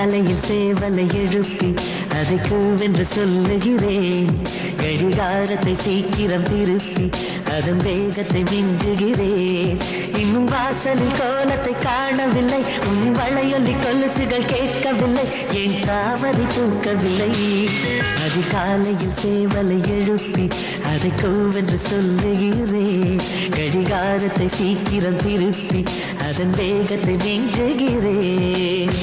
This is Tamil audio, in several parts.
அதிகாலையில் சேவலை எழுப்பி அதை கூவென்று சொல்லுகிறேன். கடிகாரத்தை சீக்கிரம் திருப்பி அதன் வேகத்தை மிஞ்சுகிறேன். இன்னும் வாசலில் கோலத்தை காணவில்லை, உன் வளையொலி கொலுசுகள் கேட்கவில்லை, என் தாமரை தூக்கவில்லை. அதிகாலையில் சேவலை எழுப்பி அதை கூவென்று சொல்லுகிறேன். கடிகாரத்தை சீக்கிரம் திருப்பி அதன் வேகத்தை மிஞ்சுகிறேன்.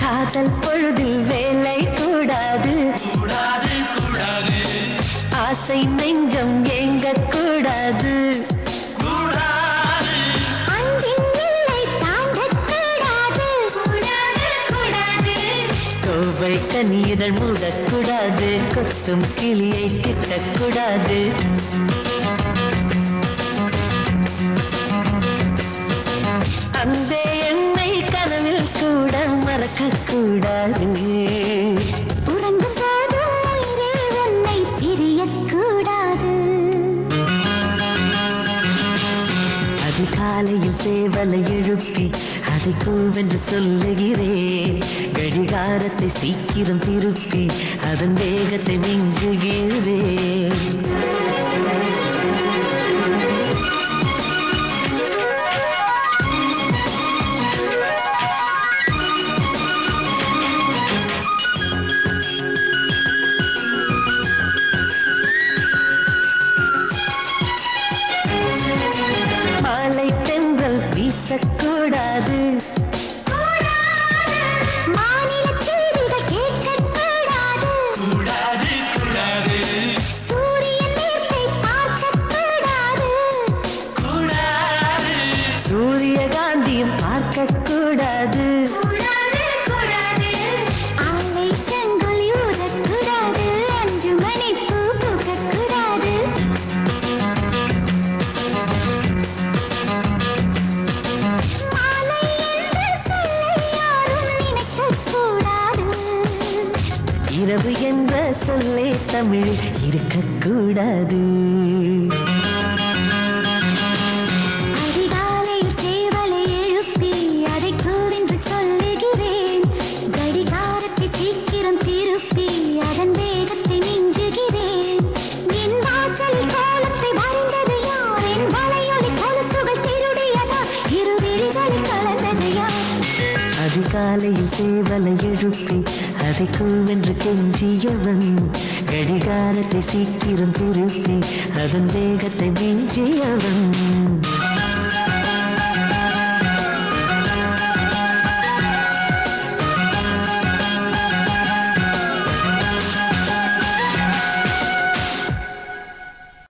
காதல் பொழுதில் வேலை கூடாது, ஆசை நெஞ்சம் ஏங்க கூடாது, கோவை கனியுதழ் மூடக்கூடாது, கொத்தும் கிளியை திட்டக்கூடாது. அந்த என்னை கனவில் கூட மறக்க கூடாது, உறங்கும் போதும் உன்னை பிரியக்கூடாது. அதிகாலையில் சேவலை எழுப்பி அதை கூவென்று சொல்லுகிறேன். கடிகாரத்தை சீக்கிரம் திருப்பி அதன் வேகத்தை மிஞ்சுகிறேன். மாலை தென்றல் வீசக்கூடாது, மாநில செய்திகள் கேட்கக்கூடாது, சூரியன் நேர்த்தை பார்க்கக்கூடாது, சூரியகாந்தியும் பார்க்கக்கூடாது, ஆலை செங்கொலி ஊதக்கூடாது, 5 மணி பூ பூக்கக்கூடாது. இரவு என்ற சொல்லே தமிழ் இருக்கக்கூடாது. அதிகாலையில் சேவலை எழுப்பி அதை கூவென்று சொல்லுகிறேன். கடிகாரத்தை சீக்கிரம் திருப்பி அதன் வேகத்தை மிஞ்சுகிறேன். என் வாசலில் கோலத்தை வரைந்தது யார்? என் வளையொலி கொலுசுகள் திருடியதா? இரு விழிகளில் கலந்தது யார்? அதிகாலையில் சேவலை எழுப்பி அதை கூவென்று கெஞ்சியவன், கடிகாரத்தை சீக்கிரம் திருப்பி அதன் வேகத்தை மிஞ்சியவன்.